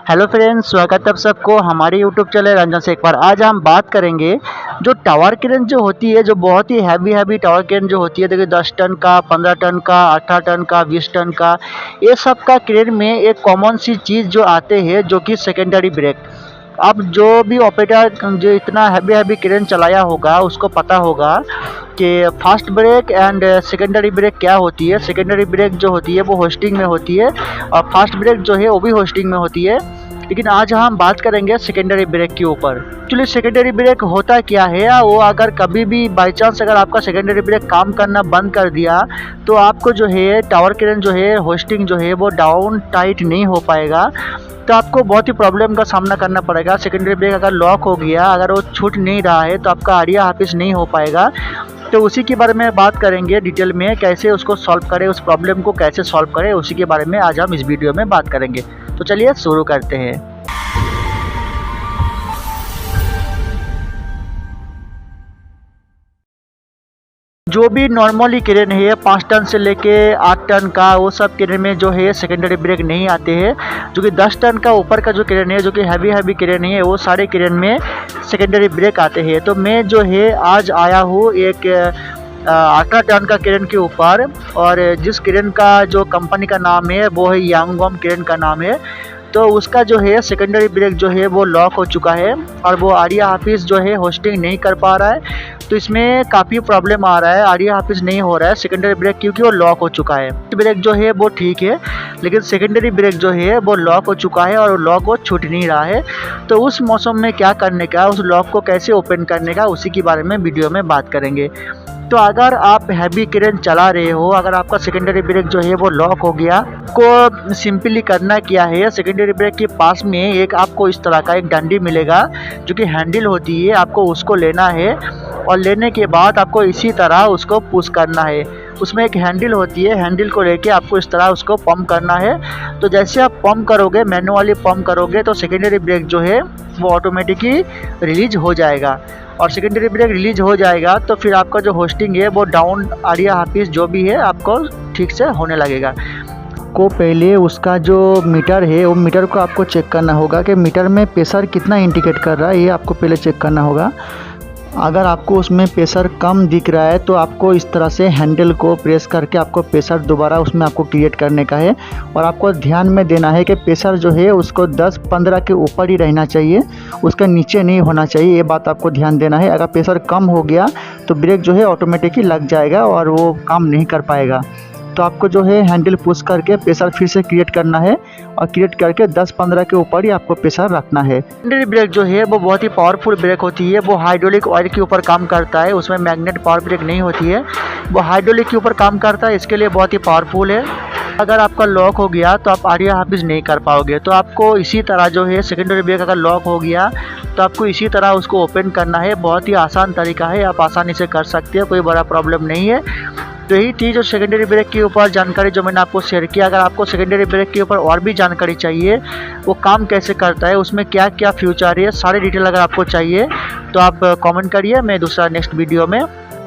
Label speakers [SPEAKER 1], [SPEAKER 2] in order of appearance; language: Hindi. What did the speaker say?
[SPEAKER 1] हेलो फ्रेंड्स, स्वागत है आप सबको हमारे यूट्यूब चैनल रंजन से। एक बार आज हम बात करेंगे जो टावर क्रेन जो होती है, जो बहुत ही हैवी टावर क्रेन जो होती है। देखिए 10 टन का, 15 टन का, 18 टन का, 20 टन का, ये सब का क्रेन में एक कॉमन सी चीज़ जो आते हैं जो कि सेकेंडरी ब्रेक। अब जो भी ऑपरेटर जो इतना हैवी क्रेन चलाया होगा उसको पता होगा कि fast break and secondary break क्या होती है। सेकेंडरी ब्रेक जो होती है वो होस्टिंग में होती है और फास्ट ब्रेक जो है वो भी होस्टिंग में होती है। लेकिन आज हम बात करेंगे सेकेंडरी ब्रेक के ऊपर। एक्चुअली सेकेंडरी ब्रेक होता क्या है, वो अगर कभी भी बाई चांस अगर आपका सेकेंडरी ब्रेक काम करना बंद कर दिया तो आपको जो है टावर क्रेन जो है होस्टिंग जो है वो डाउन टाइट नहीं हो पाएगा। तो आपको बहुत ही प्रॉब्लम का सामना करना पड़ेगा। सेकेंडरी ब्रेक अगर लॉक हो गया, अगर वो छूट नहीं रहा है तो आपका आरिया हाफिज नहीं हो पाएगा। तो उसी के बारे में बात करेंगे डिटेल में, कैसे उसको सॉल्व करें, उस प्रॉब्लम को कैसे सॉल्व करें, उसी के बारे में आज हम इस वीडियो में बात करेंगे। तो चलिए शुरू करते हैं। जो भी नॉर्मली क्रेन है 5 टन से लेके 8 टन का, वो सब क्रेन में जो है सेकेंडरी ब्रेक नहीं आते हैं। जो कि 10 टन का ऊपर का जो क्रेन है, जो कि हैवी क्रेन है, वो सारे क्रेन में सेकेंडरी ब्रेक आते हैं। तो मैं जो है आज आया हूँ एक 18 टन का क्रेन के ऊपर, और जिस क्रेन का जो कंपनी का नाम है वो है यांगोम क्रेन का नाम है। तो उसका जो है सेकेंडरी ब्रेक जो है वो लॉक हो चुका है और वो आरिया हाफिज जो है होस्टिंग नहीं कर पा रहा है। तो इसमें काफ़ी प्रॉब्लम आ रहा है, आरिया हाफिज नहीं हो रहा है सेकेंडरी ब्रेक, क्योंकि वो लॉक हो चुका है। ब्रेक जो है वो ठीक है, लेकिन सेकेंडरी ब्रेक जो है वो लॉक हो चुका है और लॉक वो छूट नहीं रहा है। तो उस मौसम में क्या करने का, उस लॉक को कैसे ओपन करने का, उसी के बारे में वीडियो में बात करेंगे। तो अगर आप हैवी क्रेन चला रहे हो, अगर आपका सेकेंडरी ब्रेक जो है वो लॉक हो गया, को सिंपली करना क्या है, सेकेंडरी ब्रेक के पास में एक आपको इस तरह का एक डंडी मिलेगा जो कि हैंडल होती है, आपको उसको लेना है और लेने के बाद आपको इसी तरह उसको पुश करना है। उसमें एक हैंडल होती है, हैंडल को लेके आपको इस तरह उसको पंप करना है। तो जैसे आप पंप करोगे, मैनुअली पंप करोगे, तो सेकेंडरी ब्रेक जो है वो ऑटोमेटिकली रिलीज हो जाएगा। और सेकेंडरी ब्रेक रिलीज हो जाएगा तो फिर आपका जो होस्टिंग है वो डाउन आरिया हाफिज जो भी है आपको ठीक से होने लगेगा। को पहले उसका जो मीटर है वो मीटर को आपको चेक करना होगा कि मीटर में प्रेशर कितना इंडिकेट कर रहा है, ये आपको पहले चेक करना होगा। अगर आपको उसमें प्रेशर कम दिख रहा है तो आपको इस तरह से हैंडल को प्रेस करके आपको प्रेशर दोबारा उसमें आपको क्रिएट करने का है। और आपको ध्यान में देना है कि प्रेशर जो है उसको 10-15 के ऊपर ही रहना चाहिए, उसका नीचे नहीं होना चाहिए। ये बात आपको ध्यान देना है। अगर प्रेशर कम हो गया तो ब्रेक जो है ऑटोमेटिकली लग जाएगा और वो काम नहीं कर पाएगा। तो आपको जो है हैंडल पुश करके प्रेशर फिर से क्रिएट करना है और क्रिएट करके 10-15 के ऊपर ही आपको प्रेशर रखना है। सेकेंडरी ब्रेक जो है वो बहुत ही पावरफुल ब्रेक होती है। वो हाइड्रोलिक ऑयल के ऊपर काम करता है, उसमें मैग्नेट पावर ब्रेक नहीं होती है, वो हाइड्रोलिक के ऊपर काम करता है, इसके लिए बहुत ही पावरफुल है। अगर आपका लॉक हो गया तो आप आरिया हाफिज नहीं कर पाओगे। तो आपको इसी तरह जो है सेकेंडरी ब्रेक अगर लॉक हो गया तो आपको इसी तरह उसको ओपन करना है। बहुत ही आसान तरीका है, आप आसानी से कर सकते हो, कोई बड़ा प्रॉब्लम नहीं है। तो यही थी जो सेकेंडरी ब्रेक के ऊपर जानकारी जो मैंने आपको शेयर किया। अगर आपको सेकेंडरी ब्रेक के ऊपर और भी जानकारी चाहिए, वो काम कैसे करता है, उसमें क्या क्या फ्यूचर है, सारे डिटेल अगर आपको चाहिए तो आप कमेंट करिए, मैं दूसरा नेक्स्ट वीडियो में